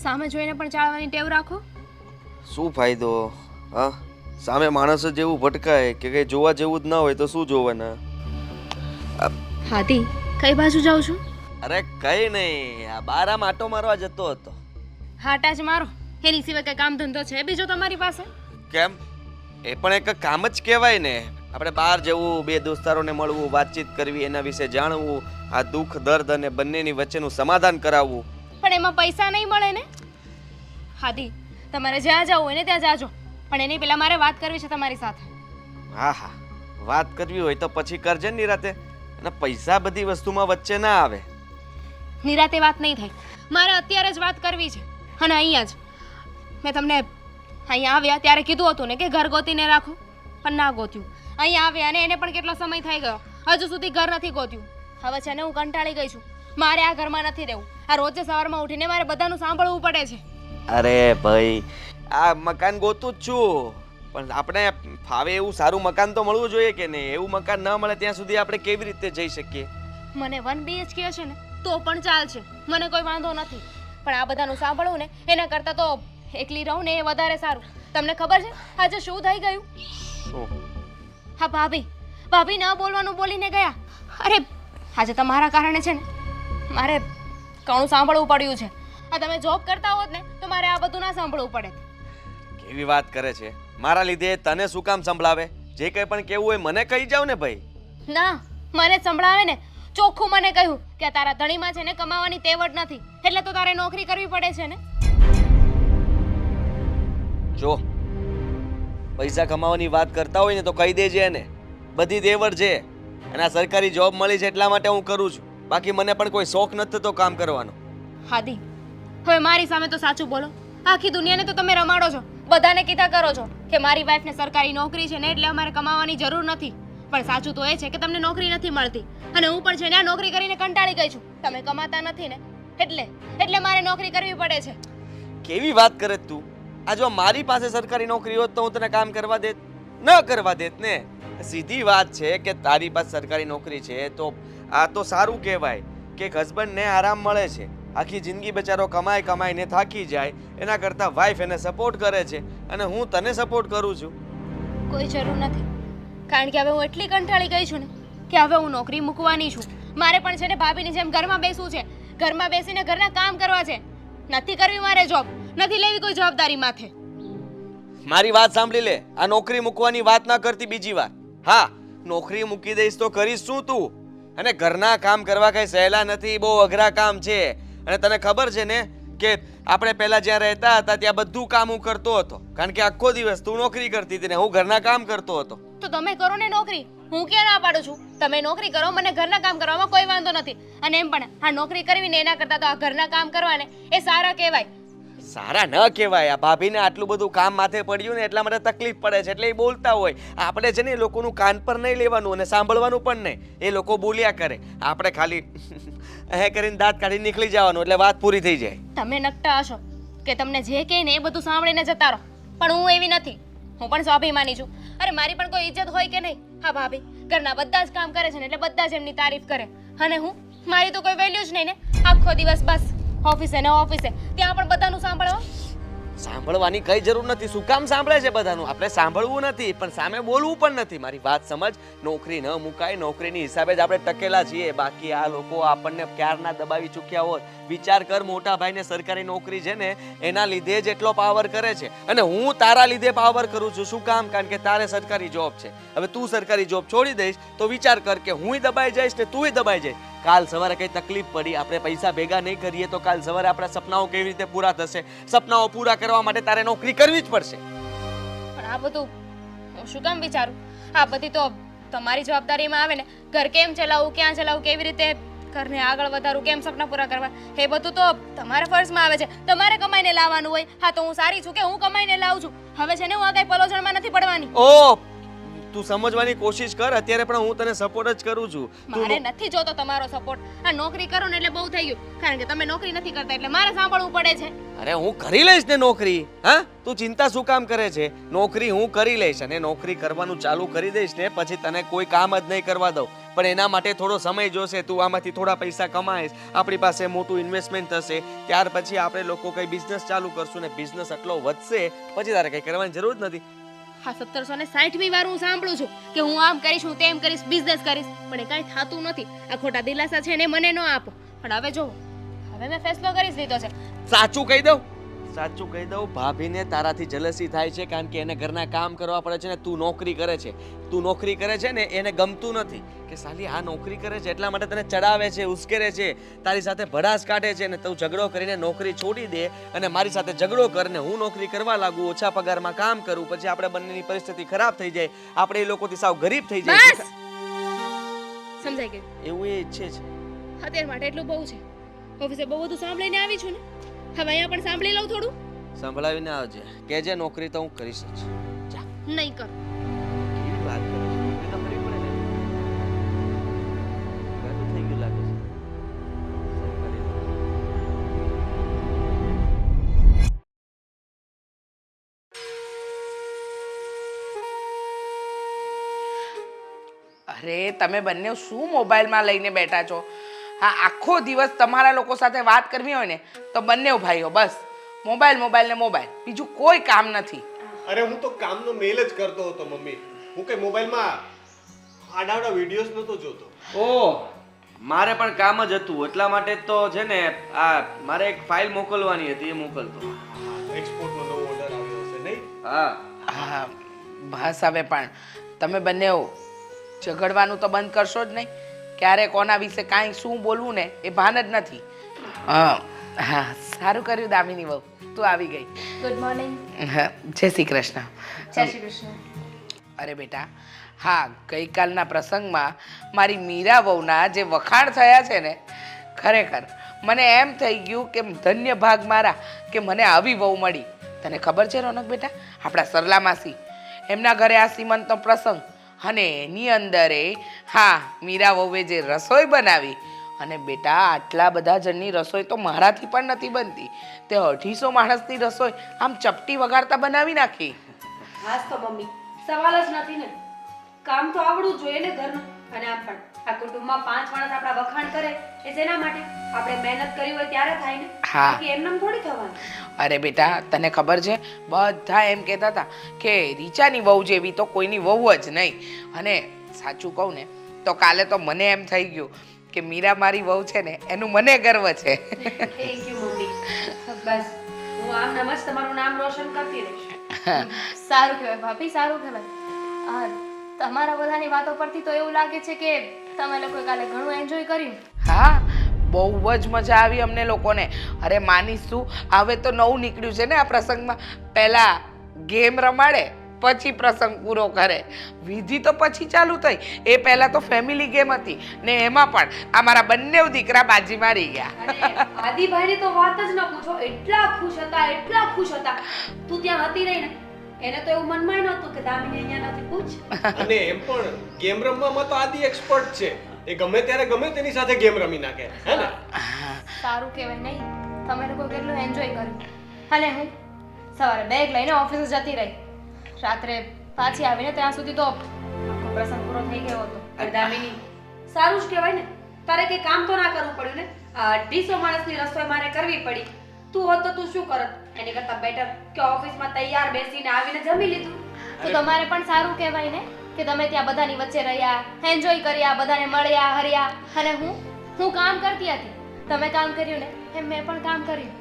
સામે જોઈને પણ ચાલવાની ટેવ રાખો. શું ફાયદો? હા, સામે માણસ જ એવું ભટકાય કે કંઈ જોવા જેવું જ ના હોય તો શું જોવાના? હાથી, કઈ બાજુ જાઉં છું? અરે કઈ નહીં, આ બાર આટો મારવા જતો હતો. હાટા જ મારો, એની સિવાય કઈ કામ ધંધો છે બીજો તમારી પાસે? કેમ? એ પણ એક કામ જ કહેવાય ને. આપણે બહાર જવું, બે દોસ્તારોને મળવું, વાતચીત કરવી, એના વિશે જાણવું, આ દુઃખ દર્દ અને બંનેની વચ્ચેનું સમાધાન કરાવવું. પણ એમાં પૈસા નહીં મળે ને. હાથી, તમારે જ્યાં જવું હોય ને ત્યાં જાજો, પણ એની પહેલા મારે વાત કરવી છે તમારી સાથે. હા હા, વાત કરવી હોય તો પછી કરજે ને નિરાતે. અને પૈસા બધી વસ્તુમાં વચ્ચે ના આવે. નિરાતે વાત નહીં થાય, મારે અત્યારે જ વાત કરવી છે. અને અહીંયા જ મેં તમને અહીંયા આવ્યા ત્યારે કીધું હતું ને કે ઘર ગોતીને રાખો, પણ ના ગોત્યું. અહીંયા આવ્યા અને એને પણ કેટલો સમય થઈ ગયો, હજુ સુધી ઘર નથી ગોત્યું. હવે છે ને હું કંટાળી ગઈ છું, મારે આ ઘરમાં નથી રહેવું. આ રોજે સવારમાં ઉઠીને મારે બધાનું સાંભળવું પડે છે. અરે ભાઈ, આ મકાન ગોતું જ છું, પણ આપણે ફાવે એવું સારું મકાન તો મળવું જોઈએ કે નહીં? એવું મકાન ન મળે ત્યાં સુધી આપણે કેવી રીતે જઈ શકીએ? મને 1 BHK હશે ને તો પણ ચાલશે, મને કોઈ વાંધો નથી. પણ આ બધાનું સાંભળવું ને એના કરતાં તો એકલી રહું ને એ વધારે સારું. તમને ખબર છે આજે શું થઈ ગયું? હા ભાભી ન બોલવાનું બોલીને ગયા. અરે આજે તમારા કારણે છે ને મારે ઘણું સાંભળવું પડ્યું છે. આ તમે જોબ કરતા હોત ને તો મારે આ બધું ના સાંભળવું પડે. કેવી વાત કરે છે? મારા લીધે તને શું કામ સંભળાવે? જે કંઈ પણ કેવું હોય મને કહી જાવ ને ભાઈ. ના, મને જ સંભળાવે ને. ચોખ્ખું મને કહ્યું કે તારા ધણીમાં છે ને કમાવાની તેવડ નથી, એટલે તો તારે નોકરી કરવી પડે છે ને. જો પૈસા કમાવાની વાત કરતા હોય ને તો કહી દેજે એને. બધી દેવડ છે અને આ સરકારી જોબ મળી છે એટલા માટે હું કરું છું. બાકી મને પણ કોઈ શોખ નથી થતો કામ કરવાનો. હાદી, હવે મારી સામે તો સાચું બોલો. આખી દુનિયાને તો તમે રમાડો છો, બધાને કીધા કરો છો કે મારી વાઈફને સરકારી નોકરી છે ને એટલે અમારે કમાવાની જરૂર નથી. પણ સાચું તો એ છે કે તમને નોકરી નથી મળતી અને હું પણ છે ને આ નોકરી કરીને કંટાળી ગઈ છું. તમે કમાતા નથી ને એટલે મારે નોકરી કરવી પડે છે. કેવી વાત કરે તું? આ જો મારી પાસે સરકારી નોકરી હોત તો હું તને કામ કરવા દેત? ન કરવા દેત ને. સીધી વાત છે કે તારી પાસે સરકારી નોકરી છે તો આ તો સારું કહેવાય કે હસબન્ડને આરામ મળે છે. આખી જિંદગી બચારો કમાઈને થાકી જાય, એના કરતાં વાઈફ એને સપોર્ટ કરે છે અને હું તને સપોર્ટ કરું છું. કોઈ જરૂર નથી, કારણ કે હવે હું એટલી કંટાળી ગઈ છું ને કે હવે હું નોકરી મૂકવાની છું. મારે પણ છે ને ભાભીની જેમ ઘરમાં બેસવું છે, ઘરમાં બેસીને ઘરના કામ કરવા છે. નથી કરવી મારે જોબ, નથી લેવી કોઈ જવાબદારી માથે. મારી વાત સાંભળી લે. આ નોકરી મૂકવાની વાત ના કરતી બીજી વાર. હા, નોકરી મૂકી દઈશ તો કરીશ શું તું? અને ઘરના કામ કરવા કઈ સહેલા નથી, બહુ અઘરા કામ છે. અને તને ખબર છે ને કે આપણે પહેલા જ્યાં રહેતા હતા ત્યાં બધું કામ હું કરતો હતો, કારણ કે આખો દિવસ તું નોકરી કરતી હતી ને હું ઘરના કામ કરતો હતો. તો તમે કરો ને નોકરી, હું ક્યાં ના પાડું છું. તમે નોકરી કરો, મને ઘરના કામ કરવામાં કોઈ વાંધો નથી. અને એમ પણ આ નોકરી કરવી ને એના કરતાં તો આ ઘરના કામ કરવાને એ સારા કહેવાય. સારા ન કહેવાય. આ ભાભીને આટલું બધું કામ માથે પડ્યું ને એટલા માટે તકલીફ પડે છે એટલે એ બોલતા હોય. આપણે છે ને એ લોકોનું કાન પર નહીં લેવાનું અને સાંભળવાનું પણ નહીં. એ લોકો બોલ્યા કરે, આપણે ખાલી કરીને દાંત કાઢી નીકળી જવાનું એટલે વાત પૂરી થઈ જાય. તમે નકટા હશો કે તમને જે કહે ને એ બધું સાંભળીને જતા રહો, પણ હું એવી નથી. હું પણ સ્વાભિમાની છું. અરે મારી પણ કોઈ ઇજ્જત હોય કે નહીં? હા ભાભી ઘરના બધા જ કામ કરે છે ને એટલે બધા જ એમની તારીફ કરે. અને મારી તો કોઈ વેલ્યુ જ નહીં ને. આખો દિવસ બસ ઓફિસે ને ઓફિસે, ત્યાં પણ બધાનું સાંભળવા. સાંભળવાની કઈ જરૂર નથી. શું કામ સાંભળે છે બધાનું? આપણે સાંભળવું નથી પણ સામે બોલવું પણ નથી. મારી વાત સમજ. નોકરી ન મુકાય, નોકરીની હિસાબે જ આપણે ટકેલા છીએ. બાકી આ લોકો આપણને ક્યારના દબાવી ચૂક્યા હોત. વિચાર કર, મોટા ભાઈને સરકારી નોકરી છે ને એના લીધે જ એટલો પાવર કરે છે અને હું તારા લીધે પાવર કરું છું. શું કામ? કારણ કે તારે સરકારી જોબ છે. હવે તું સરકારી જોબ છોડી દઈશ તો વિચાર કર કે હુંય દબાઈ જઈશ ને તુંય દબાઈ જઈશ. કાલ સવારે કઈ તકલીફ પડી, આપણે પૈસા ભેગા નહીં કરીએ તો કાલ સવારે આપણા સપનાઓ કેવી રીતે પૂરા થશે? સપનાઓ પૂરા કરવા માટે તારે નોકરી કરવી જ પડશે. પણ આ બધું હું શું કામ વિચારું? આ બધી તો તમારી જવાબદારીમાં આવે ને. ઘર કેમ ચલાવવું, ક્યાં ચલાવવું, કેવી રીતે ઘરને આગળ વધારવું, કેમ સપના પૂરા કરવા, એ બધું તો તમારા ફર્જમાં આવે છે. તમારે કમાઈને લાવવાનું હોય. હા તો હું સારી છું કે હું કમાઈને લાવું છું. હવે છે ને હું આ કઈ પલોજણમાં નથી પડવાની. ઓ તું સમજવાની કોશિશ કર. અત્યારે પણ હું તને સપોર્ટ જ કરું છું. મારે નથી જોતો તમારો સપોર્ટ. આ નોકરી કરો ને એટલે બહુ થઈ ગયું, કારણ કે તમે નોકરી નથી કરતા એટલે મારે સાંભળવું પડે છે. અરે હું કરી લઈશ ને નોકરી. હા, તું ચિંતા શું કામ કરે છે? નોકરી હું કરી લઈશ અને નોકરી કરવાનું ચાલુ કરી દઈશ ને પછી તને કોઈ કામ જ નહીં કરવા દઉં. પણ એના માટે થોડો સમય જોશે. તું આમાંથી થોડા પૈસા કમાઈશ, આપણી પાસે મોટું ઇન્વેસ્ટમેન્ટ થશે, ત્યાર પછી આપણે લોકો કઈ બિઝનેસ ચાલુ કરશું ને બિઝનેસ આટલો વધશે પછી તારે કઈ કરવાની જરૂર જ નથી. હા, 1760મી વાર હું સાંભળું છું કે હું આમ કરીશ, હું તેમ કરીશ, બિઝનેસ કરીશ, પણ એ કાંઈ થતું નથી. આ ખોટા દિલાસા છે ને મને ન આપો. પણ હવે જો, હવે મેં ફેસલો કરી જ લીધો છે. સાચું કહી દઉં, સાચું કહી દઉં, ભાભીને તારાથી જલસી થાય છે કારણ કે એને ઘરના કામ કરવા પડે છે ને તું નોકરી કરે છે. તું નોકરી કરે છે ને એને ગમતું નથી કે સાલી આ નોકરી કરે છે એટલા માટે તને ચડાવે છે, ઉશ્કેરે છે, તારી સાથે ભડાસ કાઢે છે ને તું ઝઘડો કરીને નોકરી છોડી દે અને મારી સાથે ઝઘડો કર ને હું નોકરી કરવા લાગુ, ઓછા પગારમાં કામ કરું, પછી આપણે બંનેની પરિસ્થિતિ ખરાબ થઈ જાય, આપણે એ લોકોથી સાવ ગરીબ થઈ જાય. બસ સમજાઈ ગયું. એવું એ ઈચ્છે છે. અત્યાર માટે એટલું બહુ છે. ઓફિસે બહુ બધું સાંભળીને આવી છું ને, હવે અહીંયા પણ સાંભળી લઉં થોડું. સંભળાવીને આવજે, કેજે નોકરી તો હું કરીશ જ. જા. નહીં કર. કેવી વાત કરે છે? નોકરી તો કરવી પડે ને. ગાતું થઈ ગયું લાગે છે. અરે તમે બંને શું મોબાઈલમાં લઈને બેઠા છો? હા, આખો દિવસ તમારા લોકો સાથે વાત કરવી હોય ને તો બંને ભાઈઓ બસ મોબાઈલ મોબાઈલ ને મોબાઈલ, બીજું કોઈ કામ નથી. અરે હું તો કામનો મેલ જ કરતો હતો મમ્મી. હું કઈ મોબાઈલમાં આડાવડા વિડીયોઝ નતો જોતો. ઓહ, મારે પણ કામ જ હતું એટલા માટે તો છે ને આ મારે એક ફાઇલ મોકલવાની હતી એ મોકલતો. એક્સપોર્ટનો નવો ઓર્ડર આવ્યો હશે નહીં? હા હા બસ હવે પણ તમે બંને ઝઘડવાનું તો બંધ કરશો જ નહીં. ક્યારે કોના વિશે કાંઈ શું બોલવું ને એ ભાન જ નથી. હા સારું કર્યું દામિની વહુ, તું આવી ગઈ. Good morning. હા, જય શ્રી કૃષ્ણ. જય શ્રી કૃષ્ણ. અરે બેટા, હા ગઈકાલના પ્રસંગમાં મારી મીરા વહુના જે વખાણ થયા છે ને, ખરેખર મને એમ થઈ ગયું કે ધન્ય ભાગ મારા કે મને આવી વહુ મળી. તને ખબર છે રોનક બેટા, આપણા સરલા માસી એમના ઘરે આ સીમંતનો પ્રસંગ અને એની અંદર હા મીરા વહુએ જે રસોઈ બનાવી અને બેટા આટલા બધા જણની રસોઈ તો મારાથી પણ નથી બનતી. તે 250 માણસની રસોઈ આમ ચપટી વગાડતા બનાવી નાખી. હાસ તો મમ્મી, સવાલ જ નથી ને. કામ તો આવડવું જોઈએ ને ઘરનું. અને આમ પણ આ કુટુંબમાં 5 માણસ આપણા વખાણ કરે એ જેના માટે આપણે મહેનત કરી હોય ત્યારે થાય ને. હા. બાકી એમનેમ થોડી થવાનું. અરે બેટા તને ખબર છે, બધા એમ કહેતા હતા કે રીચાની વહુ જેવી તો કોઈની વહુ જ નહીં. અને સાચું કહું ને તો કાલે તો મને એમ થઈ ગયું કે મીરા મારી વહુ છે ને એનું મને ગર્વ છે. Thank you mummy. બસ હું આમ નામ જ તમારું નામ રોશન કરતી રહીશ. સારું કહેવાય ભાભી, સારું કહેવાય. તમારા બધાની વાતો પરથી તો એવું લાગે છે કે તમે લોકોએ કાલે ઘણું એન્જોય કર્યું. હા, બહુ જ મજા આવી અમને લોકોને. અરે માનીશું, હવે તો નવું નીકળ્યું છે ને આ પ્રસંગમાં. પહેલા ગેમ રમાડે પછી પ્રસંગ પૂરો કરે. વિધિ તો પછી ચાલુ થઈ, એ પહેલા તો ફેમિલી ગેમ હતી ને એમાં પણ અમારા બંને દીકરા બાજી મારી ગયા. અને આદિભાઈની તો વાત જ ન પૂછો, એટલા ખુશ હતા, એટલા ખુશ હતા. તું ત્યાં હતી નહીં ને, એને તો એવું મનમાં નહોતું કે દામિની અહીંયા નથી. પૂછ. અને એમ પણ ગેમ રમવામાં તો આદિ એક્સપર્ટ છે. એ ગમે ત્યારે ગમે તેની સાથે ગેમ રમી નાખે, હે ને? સારું કહેવાય નહીં, તમે લોકો કેટલું એન્જોય કર્યું. અને હું સવારે બેગ લઈને ઓફિસ જતી રહી, રાત્રે પાછી આવીને ત્યાં સુધી તો આખો પ્રસંગ પૂરો થઈ ગયો હતો. અરે દામિની, સારું જ કહેવાય ને. તારે કઈ કામ તો ના કરવું પડ્યું ને. આ 250 માણસની રસોઈ મારે કરવી પડી. તું હોત તો તું શું કરત? એની કરતા બેટર કે ઓફિસમાં તૈયાર બેસીને આવીને જમી લીધું. તો તમારે પણ સારું કહેવાય ને કે તમે ત્યાં બધાની વચ્ચે રહ્યા, એન્જોય કર્યા, બધાને મળ્યા, હર્યા. અને હું કામ કરતી હતી, તમે કામ કર્યું ને એમ મેં પણ કામ કર્યું.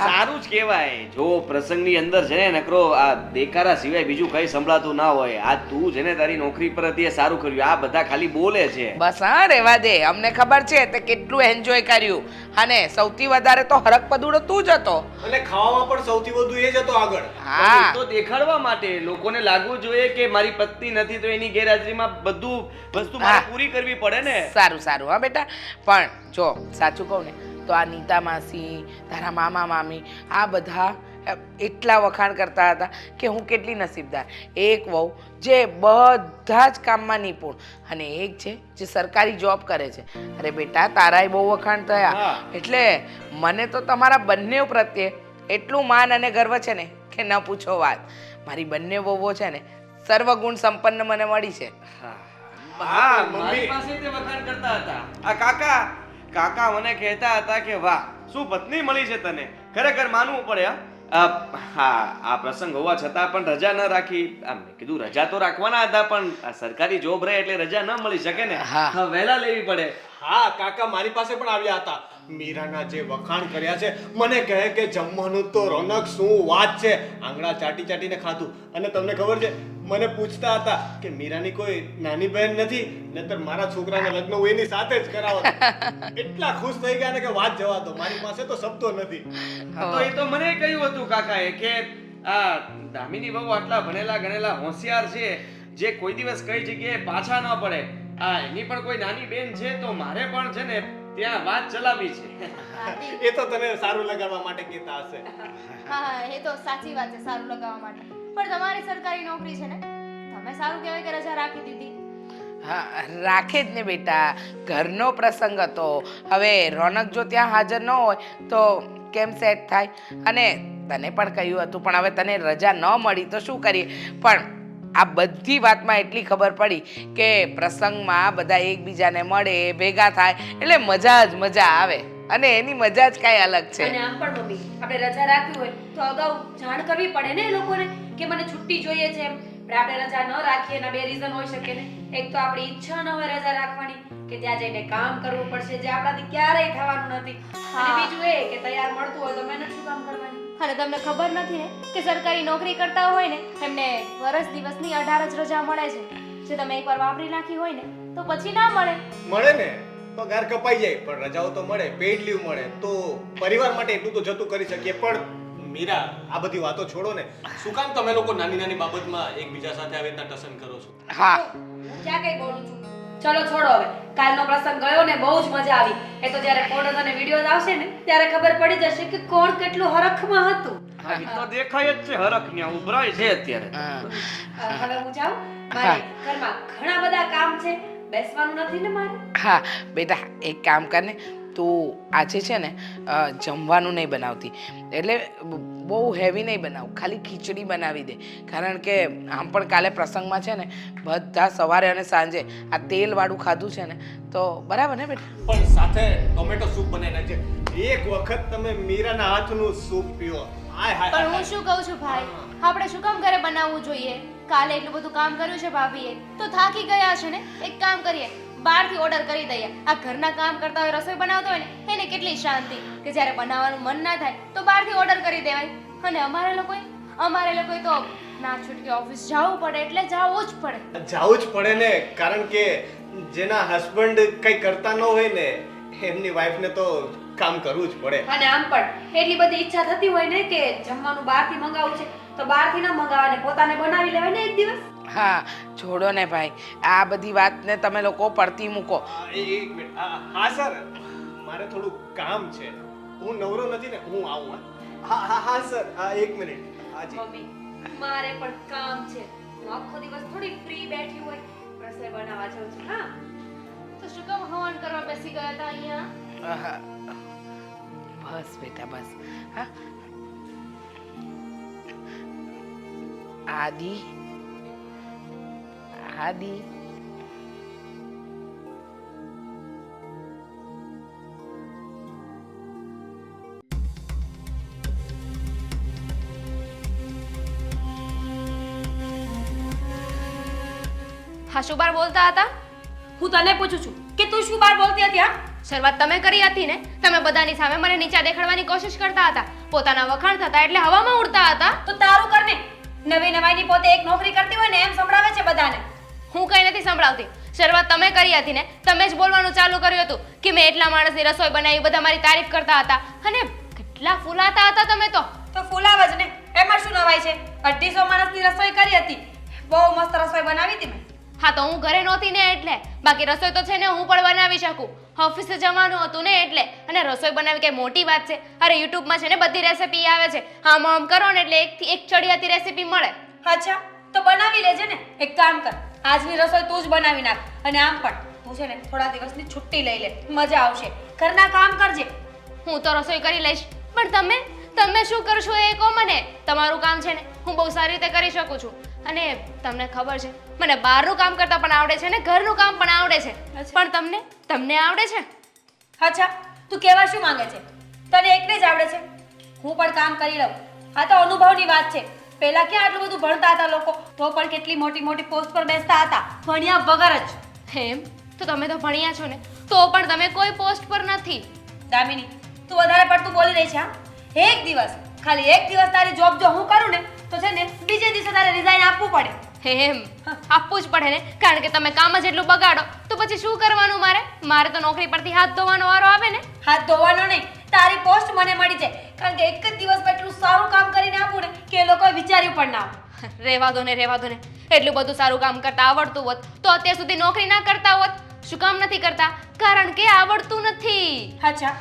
સારું જ કહેવાય. જો પ્રસંગની અંદર છે ને નકરો આ દેકારા સિવાય બીજું કઈ સંભળાતું ના હોય. આ તું છે ને તારી નોકરી પર હતી એ સારું કર્યું. આ બધા ખાલી બોલે છે. બસ હા રહેવા દે, અમને ખબર છે તે કેટલું એન્જોય કર્યું. અને સૌથી વધારે તો હરક પદુડો તું જ હતો. અને ખાવામાં પણ સૌથી વધુ એ જ હતો આગળ. હા, તો દેખાડવા માટે લોકોને લાગવું જોઈએ કે મારી પત્ની નથી તો એની ગેરહાજરીમાં બધું વસ્તુ મારે પૂરી કરવી પડે ને. સારું સારું હા બેટા. પણ જો સાચું કહું ને તો આ નીતા માસી, તારા મામા મામી આ બધા એટલા વખાણ કરતા હતા કે હું કેટલી નસીબદાર. એક વહુ જે બધા જ કામમાં નિપુણ અને એક છે જે સરકારી જોબ કરે છે. અરે બેટા તારાય બહુ વખાણ થયા હા. એટલે મને તો તમારા બંને પ્રત્યે એટલું માન અને ગર્વ છે ને કે ન પૂછો વાત. મારી બંને વહુઓ છે ને સર્વગુણ સંપન્ન મને મળી છે. હા મમ્મી. મારી પાસે તે વખાણ કરતા હતા. આ કાકા મને કહેતા હતા કે વાહ શું પત્ની મળી છે તને. ખરેખર માનવું પડે હા. આ પ્રસંગ હોવા છતાં પણ રજા ન રાખી. મેં કીધું રજા તો રાખવાના હતા પણ આ સરકારી જોબ રહે એટલે રજા ન મળી શકે ને. હા. વહેલા લેવી પડે. હા કાકા મારી પાસે પણ આવ્યા હતા. મીરાના જે વખાણ કર્યા છે મને કહે કે જમવાનું તો રોનક શું વાત છે. આંગળા ચાટી ચાટીને ખાધું. અને તમને ખબર છે મને પૂછતા હતા કે મીરાની કોઈ નાની બહેન નથી નહીતર મારા છોકરાના લગ્ન હું એની સાથે જ કરાવત. એટલા ખુશ થઈ ગયા ને કે વાત જવા દો. મારી પાસે તો શબ્દો નથી. હા, તો એ તો મને કહ્યું હતું કાકાએ કે આ દામિની બહુ આટલા ભણેલા ગણેલા હોશિયાર છે જે કોઈ દિવસ કઈ જગ્યાએ પાછા ન પડે. એની પણ કોઈ નાની બેન છે તો મારે પણ છે ને ત્યાં વાત ચલાવી છે. એ તો તને સારું લગાડવા માટે કહેતા હશે. હા એ તો સાચી વાત છે, સારું લગાવવા માટે. પણ તમારી સરકારી નોકરી છે ને, તમે સારું કહેવાય કે રજા રાખી દીધી. હા રાખે જ ને બેટા, ઘરનો પ્રસંગ હતો. હવે રોનક જો ત્યાં હાજર ન હોય તો કેમ સેટ થાય? અને તને પણ કહ્યું હતું પણ હવે તને રજા ન મળી તો શું કરીએ. પણ આ બધી વાતમાં એટલી ખબર પડી કે પ્રસંગમાં બધા એકબીજાને મળે ભેગા થાય એટલે મજા જ મજા આવે અને એની મજા જ કાંઈ અલગ છે. અને આમ પણ મમ્મી આપણે રજા રાખવી હોય તો અગાઉ જાણ કરવી પડે ને એ લોકોને કે મને છુટ્ટી જોઈએ છે એમ. પણ આપણે રજા ન રાખીએ એના બે રીઝન હોઈ શકે ને. એક તો આપણી ઈચ્છા ન હોય રજા રાખવાની કે ત્યાં જઈને કામ કરવું પડશે જે આપણાથી ક્યારેય થવાનું નથી. અને બીજું એ કે તૈયાર મળતું હોય તો મહેનત શું કામ કરવાની. અને તમને ખબર નથી ને કે સરકારી નોકરી કરતા હોય ને એમને વર્ષ દિવસની 18 જ રજા મળે છે. જે તમે એકવાર વાપરી નાખી હોય ને તો પછી ના મળે. મળે ને તો ઘર કપાઈ જાય પણ રજાઓ તો મળે, પેડ લીવ મળે તો પરિવાર માટે એટલું તો જતું કરી શકીએ. પણ મીરા આ બધી વાતો છોડો ને. શું કામ તમે લોકો નાની નાની બાબતમાં એકબીજા સાથે આવી રીતના ટસન કરો છો? હા હું ક્યાં કઈ બોલું છું. ચલો છોડો હવે. કાલનો પ્રસંગ ગયો ને બહુ જ મજા આવી. એ તો જ્યારે ફોટોસ અને વિડીયોઝ આવશે ને ત્યારે ખબર પડી જશે કે કોણ કેટલું હરખમાં હતું. એ તો દેખાય જ છે હરખ ત્યાં ઉભરાય છે અત્યારે. હવે હું જાઉં. મારે ઘરમાં ઘણા બધા કામ છે. બેસવાનું નથી ને મારે. હા બેટા એક કામ કર ને, તું આજે છે ને જમવાનું નહીં બનાવતી. એટલે બહુ હેવી નહીં બનાવું, ખાલી ખીચડી બનાવી દે. કારણ કે આમ પણ કાલે પ્રસંગમાં છે ને બધા સવારે અને સાંજે આ તેલવાળું ખાધું છે ને તો બરાબર ને બેટા? પણ સાથે ટોમેટો સૂપ બનાવી નાખજે. એક વખત તમે મીરાના હાથનું સૂપ પીઓ. હાય હાય પણ હું શું કહું છું ભાઈ, આપણે શું કામ ઘરે બનાવવું જોઈએ? કાલે એટલું બધું કામ કર્યું છે ભાભીએ તો થાકી ગયા છે ને. એક કામ કરીએ, બહારથી ઓર્ડર કરી દઈએ. આ ઘરના કામ કરતા હોય, રસોઈ બનાવતા હોય ને એને કેટલી શાંતિ કે જ્યારે બનાવવાનું મન ના થાય તો બહારથી ઓર્ડર કરી દેવાય. અને અમારે લોકોએ તો ના છૂટકે ઓફિસ જવું પડે એટલે જવું જ પડે. જાવું જ પડે ને. કારણ કે જેના હસબન્ડ કઈ કરતા ન હોય ને એમની વાઈફને તો કામ કરવું જ પડે. અને આમ પણ એટલી બધી ઈચ્છા થતી હોય ને કે જમવાનું બહારથી મંગાવવું છે તો બહારથી ન મંગાવવાને પોતાને બનાવી લેવાય ને એક દિવસ. હા છોડો ને ભાઈ, આ બધી વાતને તમે લોકો પડતી મૂકો. એક મિનિટ. હા સર, મારે થોડું કામ છે. હું નવરો નથી ને, હું આવું. હા હા હા સર. હા એક મિનિટ. હાજી. મમ્મી મારે પણ કામ છે. હું આખો દિવસ થોડી ફ્રી બેઠી હોય રસોઈ બનાવવા જાઉં છું. હા તો શું કામ હવન કરવા બેસી ગયા હતા અહીંયા? આહા. બસ બેટા બસ. હા આદિ હા શું બાર બોલતા હતા? હું તને પૂછું છું કે તું શું બાર બોલતી હતી? હા શરૂઆત તમે કરી હતી ને. તમે બધાની સામે મને નીચા દેખાડવાની કોશિશ કરતા હતા. પોતાના વખાણ થતા એટલે હવામાં ઉડતા હતા. તો તારું કર ને. નવી નવાઈની પોતે એક નોકરી કરતી હોય ને એમ સંભળાવે છે બધાને. હું કઈ નથી સંભળાવતી. શરૂઆત તમે કરી હતી ને. તમે જ બોલવાનું ચાલુ કર્યું હતું કે મેં એટલા માણસની રસોઈ બનાવી, બધા મારી તારીફ કરતા હતા. અને કેટલા ફૂલાતા હતા તમે તો. તો ફૂલાવ જ ને. એમાં શું નવાઈ છે? 250 માણસની રસોઈ કરી હતી. બહુ મસ્ત રસોઈ બનાવી હતી મેં. હા તો હું ઘરે નહોતી ને એટલે. બાકી રસોઈ તો છે ને હું પણ બનાવી શકું. ઓફિસે જવાનું હતું ને એટલે. અને રસોઈ બનાવી કઈ મોટી વાત છે? અરે યુટ્યુબમાં છે ને બધી રેસીપી આવે છે. આમ આમ કરો ને એટલે એક ચડિયાતી રેસીપી મળે. અચ્છા તો બનાવી લેજે ને. એક કામ કર, આજની રસોઈ તું જ બનાવી નાખ. અને આમ પણ તું છે ને થોડા દિવસની છુટ્ટી લઈ લે, મજા આવશે. ઘરના કામ કરજે. હું તો રસોઈ કરી લઈશ, પણ તમે શું કરશો એ કહો મને. તમારું કામ છે ને હું બહુ સારી રીતે કરી શકું છું, અને તમને ખબર છે મને બહારનું કામ કરતા પણ આવડે છે ને ઘરનું કામ પણ આવડે છે. પણ તમને આવડે છે? અચ્છા, તું કહેવા શું માંગે છે? તને એકને જ આવડે છે? હું પણ કામ કરી લઉં. આ તો અનુભવની વાત છે. પહેલા ક્યાં આટલું બધું ભણતા હતા લોકો, તો પણ કેટલી મોટી મોટી પોસ્ટ પર બેસતા હતા ભણ્યા વગર જ. એમ તો તમે તો ભણ્યા છો ને, તો પણ તમે કોઈ પોસ્ટ પર નથી. દામિની, તું વધારે પડતું બોલી રહી છે હા? એક દિવસ, ખાલી એક દિવસ તારી જોબ જો હું કરું ને તો છે ને બીજે દિવસે તારે રિઝાઇન આપવું પડે. એમ આપવું જ પડે ને, કારણ કે તમે કામ જ એટલું બગાડો તો પછી શું કરવાનું મારે તો નોકરી પરથી હાથ ધોવાનો વારો આવે ને. હાથ ધોવાનો નહીં, તારી પોસ્ટ મને મળી જાય, કારણ કે એક જ દિવસમાં એટલું સારું કામ કરીને આપું ને કે એ લોકોએ વિચાર્યું પણ ના હોય. રહેવા દો ને એટલું બધું સારું કામ કરતા આવડતું હોત તો અત્યાર સુધી નોકરી ના કરતા હોત. શું કામ નથી કરતા? કારણ કે આવડતું નથી. અચ્છા,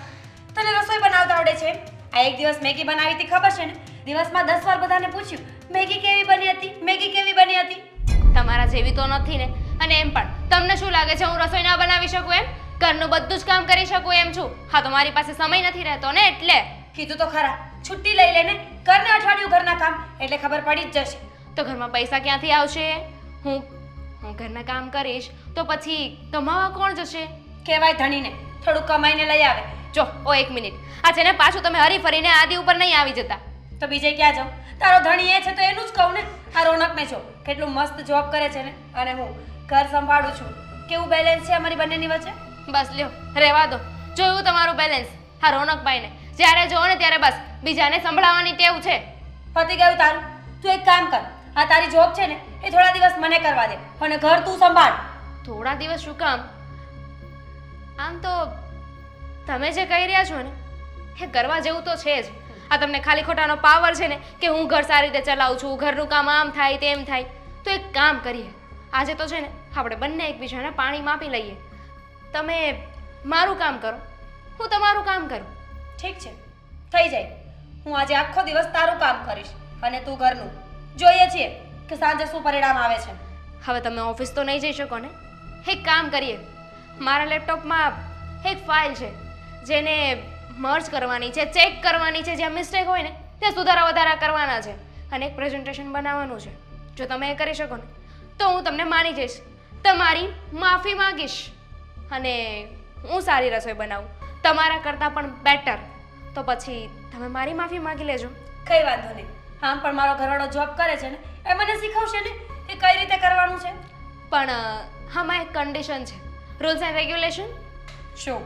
તને રસોઈ બનાવતા આવડે છે? આ એક દિવસ મેગી બનાવી હતી ખબર છે ને? દિવસમાં 10 વાર બધાને પૂછ્યું મેગી કેવી બની હતી, મેગી કેવી બની હતી. તમારા જેવી તો નથી ને. અને એમ પણ તમને શું લાગે છે હું રસોઈ ના બનાવી શકું એમ? ઘરનું બધું જ કામ કરી શકું એમ છું. હા તો મારી પાસે સમય નથી રહેતો ને એટલે. કીધું તો ખરા, છુટ્ટી લઈ લેને, કરને અઠવાડિયું ઘરના કામ, એટલે ખબર પડી જ જશે. તો ઘરમાં પૈસા ક્યાંથી આવશે? હું ઘરના કામ કરીશ તો પછી કમાવા કોણ જશે? કહેવાય ધણીને થોડું કમાઈને લઈ આવે. જો એક મિનિટ, આ છે ને પાછું તમે હરી ફરીને આદિ ઉપર નહીં આવી જતા. તો બીજે ક્યાં જાઉં? તારો ધણી એ છે તો એનું જ કહું ને. આ રોનકને જો કેટલું મસ્ત જોબ કરે છે ને, અને હું ઘર સંભાળું છું. કેવું બેલેન્સ છે અમારી બંનેની વચ્ચે? બસ લ્યો, રહેવા દો. જોયું તમારું બેલેન્સ. હા રોનકભાઈને જ્યારે જોવો ને ત્યારે બસ બીજાને સંભળાવવાની ટેવ છે. પતી ગયું તારું. તું એક કામ કર, આ તારી જોબ છે ને એ થોડા દિવસ મને કરવા દે, અને ઘર તું સંભાળ. થોડા દિવસ શું કામ? આમ તો તમે જે કહી રહ્યા છો ને એ કરવા જેવું તો છે જ. આ તમને ખાલી ખોટાનો પાવર છે ને કે હું ઘર સારી રીતે ચલાવું છું, ઘરનું કામ આમ થાય તેમ થાય. તો એક કામ કરીએ, આજે તો છે ને આપણે બંને એકબીજાને પાણી માપી લઈએ. તમે મારું કામ કરો, હું તમારું કામ કરું. ઠીક છે, થઈ જાય. હું આજે આખો દિવસ તારું કામ કરીશ અને તું ઘરનું. જોઈએ છીએ કે સાંજે શું પરિણામ આવે છે. હવે તમે ઓફિસ તો નહીં જઈ શકો ને. એક કામ કરીએ, મારા લેપટોપમાં એક ફાઇલ છે જેને મર્જ કરવાની છે, ચેક કરવાની છે. જ્યાં મિસ્ટેક હોય ને ત્યાં સુધારા વધારા કરવાના છે, અને એક પ્રેઝન્ટેશન બનાવવાનું છે. જો તમે એ કરી શકો ને તો હું તમને માની જઈશ, તમારી માફી માંગીશ, અને હું સારી રસોઈ બનાવું તમારા કરતાં પણ બેટર. તો પછી તમે મારી માફી માંગી લેજો. કઈ વાંધો નહીં. આમ પણ મારો ઘરવાળો જોબ કરે છે ને, એ મને શીખવશે ને કે કઈ રીતે કરવાનું છે. પણ આમાં એક કન્ડિશન છે, રૂલ્સ એન્ડ રેગ્યુલેશન. શું?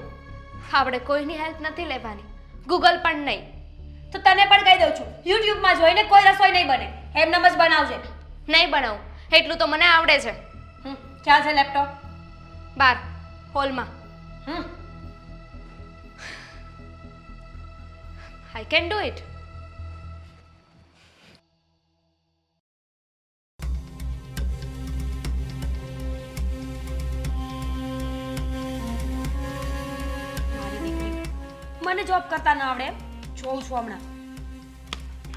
આપણે કોઈની હેલ્પ નથી લેવાની, ગૂગલ પણ નહીં. તો તને પણ કહી દઉં છું, યુટ્યુબમાં જોઈને કોઈ રસોઈ નહીં બને, એમનેમ જ બનાવજે. નહીં બનાવું એટલું તો મને આવડે છે. ક્યાં છે લેપટોપ? બાર હોલમાં. I can do it. મને જોબ કરતા ન આવડે એમ? જોઉં છું હમણાં.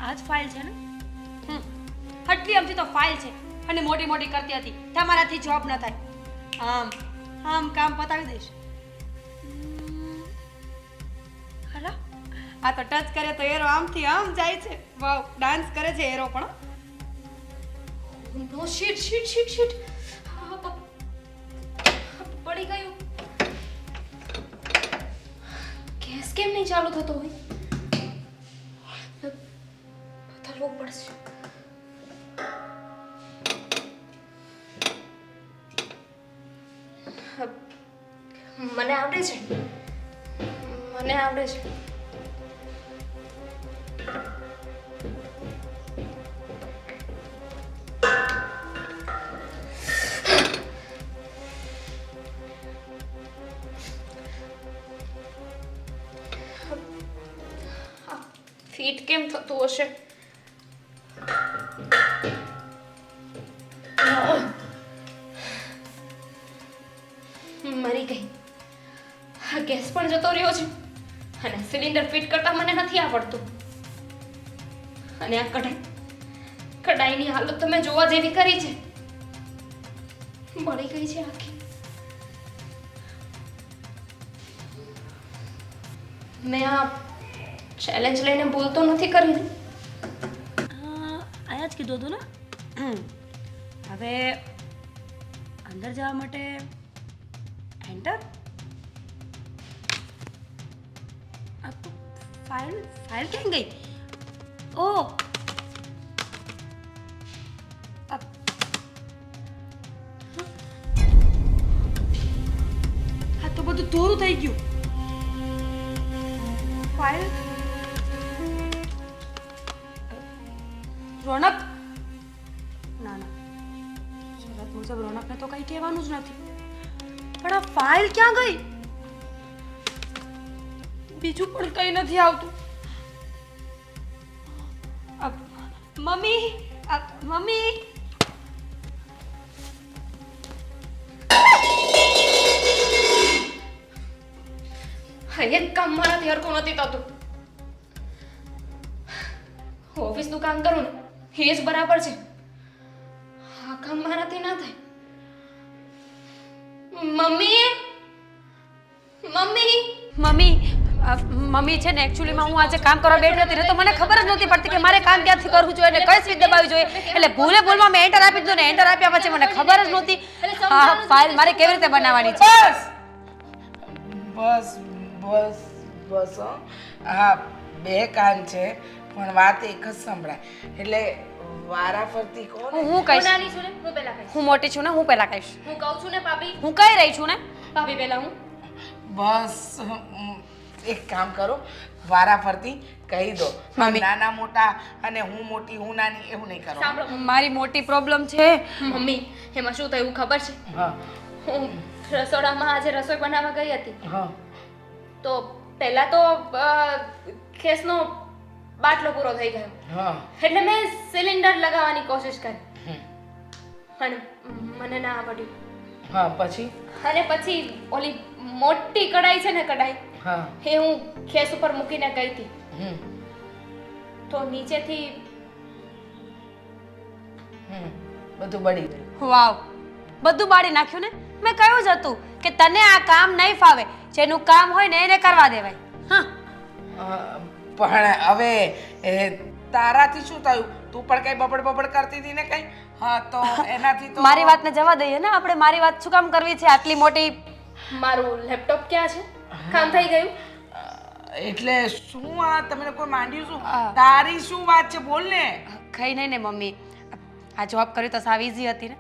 આ જ ફાઇલ છે ને? આટલી અમથી તો ફાઇલ છે, અને મોટી મોટી કરતી હતી. તમારાથી જોબ ન થાય. આમ કામ પતાવી દઈશ. હલા, આ તો ટચ કરે તો એરો આમથી આમ જાય છે. વાવ, ડાન્સ કરે છે એરો પણ. નો શીટ શીટ શીટ શીટ પડી ગયું. ગેસ કેમ નહીં ચાલુ થતો હોય? બદલવું પડશે. મને આવડે છે, મને આવડે છે. ફીટ કેમ થતું હશે? મરી ગઈ. આ ગેસ પણ જતો રહ્યો છે, અને સિલિન્ડર ફિટ કરતા મને નથી આવડતું. અને આ કડાઈની હાલત તમે જોવા જેવી કરી છે. બળી ગઈ છે આખી. મેં આ ચેલેન્જ લઈને ભૂલ તો નથી કરી ને? આયા જ કીધું હતું ને. હવે અંદર જવા માટે એન્ટર. ફાઇલ ફાઇલ ક્યાં ગઈ? ઓહ, આ તો બધું ધોરું થઈ ગયું. ફાઇલ રોનક. ના ના, શરત મુજબ રોનકને તો કંઈ કહેવાનું જ નથી. પણ આ ફાઇલ ક્યાં ગઈ? બીજું પણ કંઈ નથી આવતું. Mummy, mummy. એક કામ મારાથી હરખું નથી થતું. ઓફિસનું કામ કરું ને એ જ બરાબર છે. આ કામ મારાથી ના થાય. Mummy, mummy. મમ્મી, મમ્મી છે ને, એકચ્યુઅલીમાં હું આજે કામ કરવા બેઠી હતી ને તો મને ખબર જ નહોતી પડતી કે મારે કામ ક્યાંથી કરવું જોઈએ અને કઈ સ્વિચ દબાવવી જોઈએ. એટલે ભૂલે ભૂલમાં મેં એન્ટર આપી દીધું ને એન્ટર આપ્યા પછી મને ખબર જ નહોતી આ ફાઇલ મારે કેવી રીતે બનાવવાની છે. બસ બસ બસ હો. હા, બે કાન છે પણ વાત એક જ સંભળાય. એટલે વારા ફરતી કોણ? હું હું કહીશ. નાની છું ને, હું પહેલા કહીશ. હું મોટી છું ને, હું પહેલા કહીશ. હું કહું છું ને ભાભી, હું કહી રહી છું ને. ભાભી પહેલા હું. બસ એક કામ કરો, વારા ફરતી કહી દો. મમ્મી. નાના મોટા અને હું મોટી હું નાની એવું નહીં કરો. સાંભળો મારી મોટી પ્રોબ્લેમ છે. મમ્મી, એમાં શું થયું ખબર છે? હા હું રસોડામાં આજે રસોઈ બનાવવા ગઈ હતી હા તો પહેલા તો ગેસનો બાટલો પૂરો થઈ ગયો. હા એટલે મેં સિલિન્ડર લગાવવાની કોશિશ કરી હમ. પણ મને ના આવડ્યું. હા પછી અને પછી ઓલી મોટી કડાઈ છે ને, કડાઈ હા એ હું ગેસ ઉપર મૂકીને ગઈ હતી હમ તો નીચેથી હમ બધું બળી ગયું. વાવ, બધું બાળી નાખ્યું ને. મેં કહ્યું જ હતું કે તને આ કામ નહીં ફાવે. જેનું કામ હોય ને એને કરવા દેવાય. હા, પણ હવે તારાથી શું થયું? તું પણ કઈ બબડ બબડ કરતી હતી ને કઈ? હા તો એનાથી તો મારી વાતને જવા દઈએ ને આપણે. મારી વાત શું કામ કરવી છે આટલી મોટી? મારું લેપટોપ ક્યાં છે? કામ થઈ ગયું? એટલે શું આ તમે કોઈ માંડ્યું શું? હા. તારી શું વાત છે બોલ ને. કઈ નહીં ને મમ્મી, આ જોબ કરી તો સાવ ઈઝી હતી ને.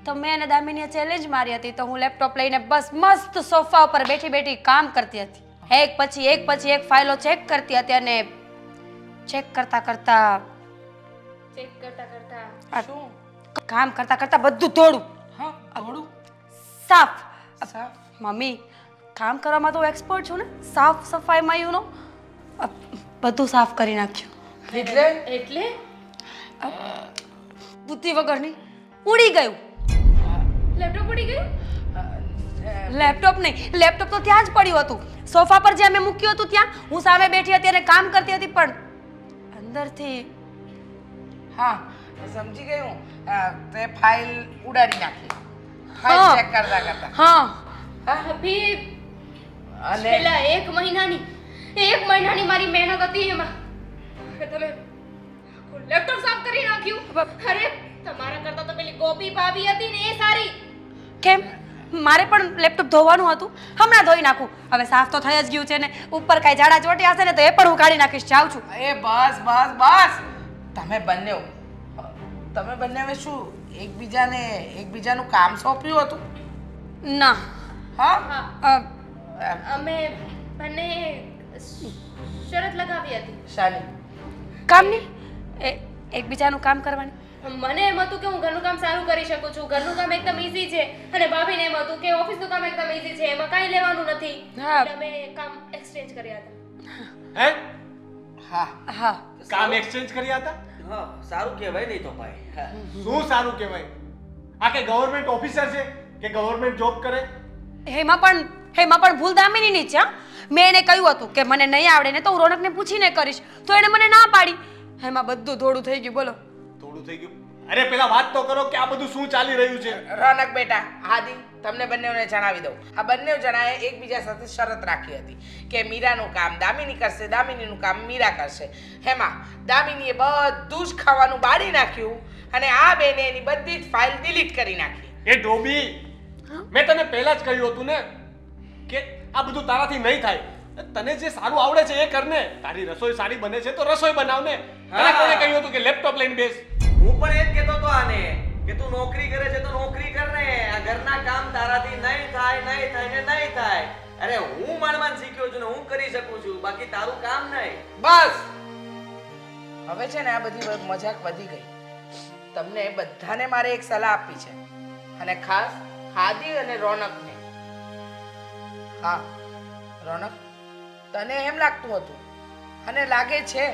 તો મેં અને દામિનીએ ચેલેન્જ મારી હતી તો હું લેપટોપ લઈને બસ મસ્ત સોફા ઉપર બેઠી બેઠી કામ કરતી હતી. એક પછી એક ફાઇલો ચેક કરતી હતી અને ચેક કરતા કરતા ચેક કરતા કરતા શું? કામ કરતા કરતા બધું થોડું હા થોડું સાફ. સાફ. મમ્મી, કામ કરવામાં તો એક્સપર્ટ છું ને, સાફ સફાઈમાં યુ નો બધું સાફ કરી નાખ્યું. એટલે એટલે બુદ્ધિ વગરની ઉડી ગયું. લેપટોપ ઉડી ગયું? લેપટોપ નહીં, લેપટોપ તો ત્યાં જ પડ્યું હતું સોફા પર જ્યાં મેં મૂક્યું હતું ત્યાં. હું સામે બેઠી હતી અને કામ કરતી હતી પણ અંદરથી હા સમજી ગઈ હું. તે ફાઇલ ઉડાડી નાખી. હા. ફાઇલ ચેક કરતા કરતા. હા, ભાભી, અને છેલ્લા એક મહિનાની મારી મહેનત હતી એમાં તમે લેપટોપ સાફ કરી નાખ્યું. અરે તમારા કરતા તો પેલી ગોપી ભાભી હતી ને એ સારી. કેમ? મારે પણ લેપટોપ ધોવાનું હતું, હમણાં ધોઈ નાખું. હવે સાફ તો થઈ જ ગયું છે ને, ઉપર કાંઈ જાડા ચોટી હશે ને તો એ પણ હું કાઢી નાખીશ. જાઉં છું. એ બસ બસ બસ. તમે બંને શું એકબીજાનું કામ સોંપ્યું હતું? ના, હા હા, અ, અમે બંને શરત લગાવી હતી. શાની? કામની એકબીજાનું કામ કરવાની. મને એમ હતું કે હું ઘરનું કામ સારું કરી શકું છું, ઘરનું કામ એકદમ ઈઝી છે, અને ભાભીને એમ હતું કે ઓફિસનું કામ એકદમ ઈઝી છે, એમાં કાંઈ લેવાનું નથી. હા. એટલે અમે કામ એક્સચેન્જ કર્યા હતા. હે હા હા, કામ એક્સચેન્જ કર્યા હતા? હા, સારું કહેવાય નહીં તો ભાઈ. હા. શું સારું કહેવાય? આ કે ગવર્મેન્ટ ઓફિસર છે કે ગવર્મેન્ટ જોબ કરે? એમાં પણ ભૂલ દામિનીની જ છે. હા? મેં એને કહ્યું હતું કે મને નહીં આવડે ને તો હું રોનકને પૂછીને કરીશ, તો એણે મને ના પાડી. એમાં બધું થોડું થઈ ગયું. બોલો. થોડું શું થઈ ગયું? અરે પેલા વાત તો કરો કે આ બધું શું ચાલી રહ્યું છે? રોનક બેટા, હાદી તમને બંનેઓને જણાવી દઉં. આ બંને જણાએ એકબીજા સાથે શરત રાખી હતી કે મીરાનું કામ દામિની કરશે, દામિનીનું કામ મીરા કરશે. હેમાં દામિનીએ બધું જ ખાવાનું બાળી નાખ્યું અને આ બેને એની બધી જ ફાઇલ ડિલીટ કરી નાખી. એ ડોબી, મેં તને પહેલા જ કહ્યું હતું ને કે આ બધું તારાથી નહીં થાય. તને જે સારું આવડે છે એ કર ને. તારી રસોઈ સારી બને છે તો રસોઈ બનાવ ને. તને કોણે કહ્યું હતું કે લેપટોપ લઈને બેસ? હું પણ એ જ કહેતો હતો આને કે તું નોકરી કરે છે તો નોકરી કર ને. આ ઘરના કામ તારાથી નહીં થાય ને નહીં થાય. અરે હું માંડ શીખ્યો છું ને હું કરી શકું છું, બાકી તારું કામ નહીં. બસ હવે છે ને આ બધી મજાક વધી ગઈ. તમને બધાને મારે એક સલાહ આપવી છે અને ખાસ હાદી અને રોનકને. હા રોનક, તને એમ લાગતું હતું અને લાગે છે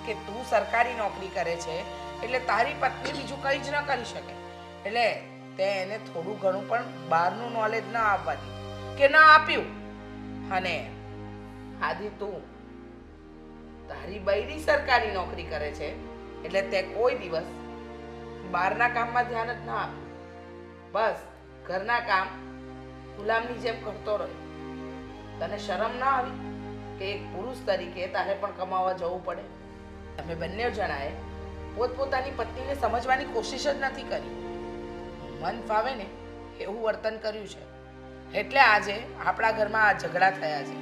કે તું સરકારી નોકરી કરે છે એટલે તારી પત્ની બીજું કંઈ જ ન કરી શકે, એટલે તે એને થોડું ઘણું પણ બહારનું નોલેજ ના આપવા દીધું કે ના આપ્યું. અને આદિ તું તારી બૈરી સરકારી નોકરી કરે છે એટલે તે કોઈ દિવસ બહારના કામમાં ધ્યાન જ ના આપ્યું. બસ ઘરના કામ ગુલામની જેમ કરતો રહ્યો. તને શરમ ના આવી કે એક પુરુષ તરીકે તારે પણ કમાવા જવું પડે? તમે બંને જણાએ પોતપોતાની પત્નીને સમજવાની કોશિશ જ નથી કરી. મન ફાવે ને એવું વર્તન કર્યું છે એટલે આજે આપણા ઘરમાં આ ઝઘડા થયા છે.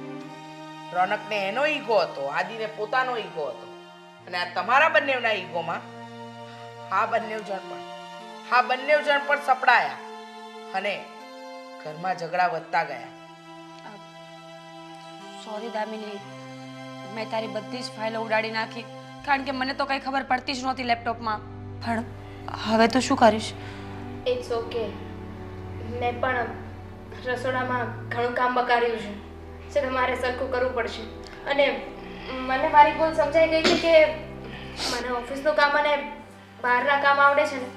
રોનકને એનો ઈગો હતો, આદિને પોતાનો ઈગો હતો અને આ તમારા બંનેના ઈગોમાં આ બંને જણ પણ સપડાયા અને ઘરમાં ઝઘડા વધતા ગયા. સોરી દામિની, મેં તારી બધી જ ફાઇલો ઉડાડી નાખી કારણ કે મને તો કંઈ ખબર પડતી જ નહોતી લેપટોપમાં. પણ હવે તો શું કરીશ? It's okay. મેં પણ રસોડામાં ઘણું કામ બગાડ્યું છે જે તમારે સરખું કરવું પડશે. અને મને મારી ભૂલ સમજાઈ ગઈ છે કે મને ઓફિસનું કામ અને બહારના કામ આવડે છે ને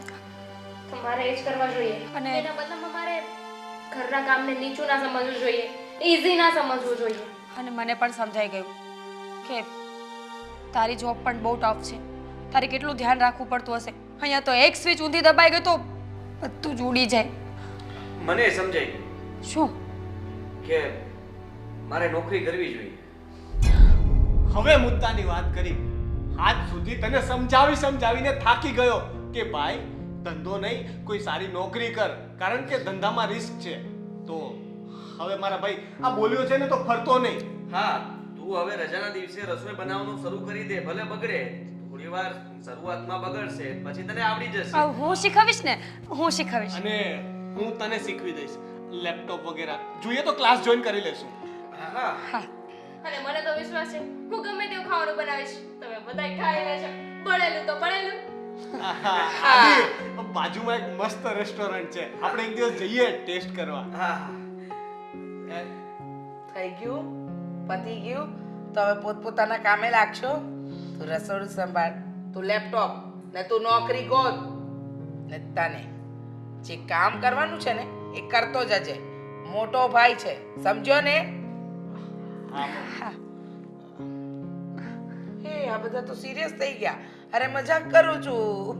તો મારે એ જ કરવા જોઈએ. અને એના બદલામાં મારે ઘરના કામને નીચું ના સમજવું જોઈએ, ઇઝી ના સમજવું જોઈએ. અને મને પણ સમજાઈ ગયું કે તારી જોબ પણ બહુ ટફ છે, તારે કેટલું ધ્યાન રાખવું પડતું હશે. અહીંયા તો એક સ્વિચ ઊંધી દબાઈ ગઈ તો બધું જ ઉડી જાય. મને સમજાય શું કે મારે નોકરી કરવી જોઈએ. હવે મુદ્દાની વાત કરી. આજ સુધી તને સમજાવીને થાકી ગયો કે ભાઈ ધંધો નહીં કોઈ સારી નોકરી કર, કારણ કે ધંધામાં રિસ્ક છે. તો હવે મારા ભાઈ આ બોલ્યો છે ને તો ફરતો નહીં. હા, તું હવે રજાના દિવસે રસોઈ બનાવવાનું શરૂ કરી દે. ભલે બગડે થોડી વાર, શરૂઆતમાં બગડશે, પછી તને આવડી જશે. હું શીખવીશ ને, હું શીખવીશ. અને હું તને શીખવી દઈશ લેપટોપ વગેરે. જોઈએ તો ક્લાસ જોઈન કરી લેશું. હા હા, અને મને તો વિશ્વાસ છે હું ગમે તેવું ખાવાનું બનાવીશ, તમે બધાય ખાઈ લેજો. બળેલું તો બળેલું. આદિ, બાજુમાં એક મસ્ત રેસ્ટોરન્ટ છે, આપણે એક દિવસ જઈએ ટેસ્ટ કરવા. હા થઈ ગયું, પતી ગયું. તો હવે પોતપોતાના કામે લાગશો. તું રસોડું સંભાળ, તું લેપટોપ ને તું નોકરી ગોત ને તને જે કામ કરવાનું છે ને એ કરતો જજે. મોટો ભાઈ છે, સમજ્યો ને? હા. હે આ બધા તો સિરિયસ થઈ ગયા. અરે મજાક કરું છું.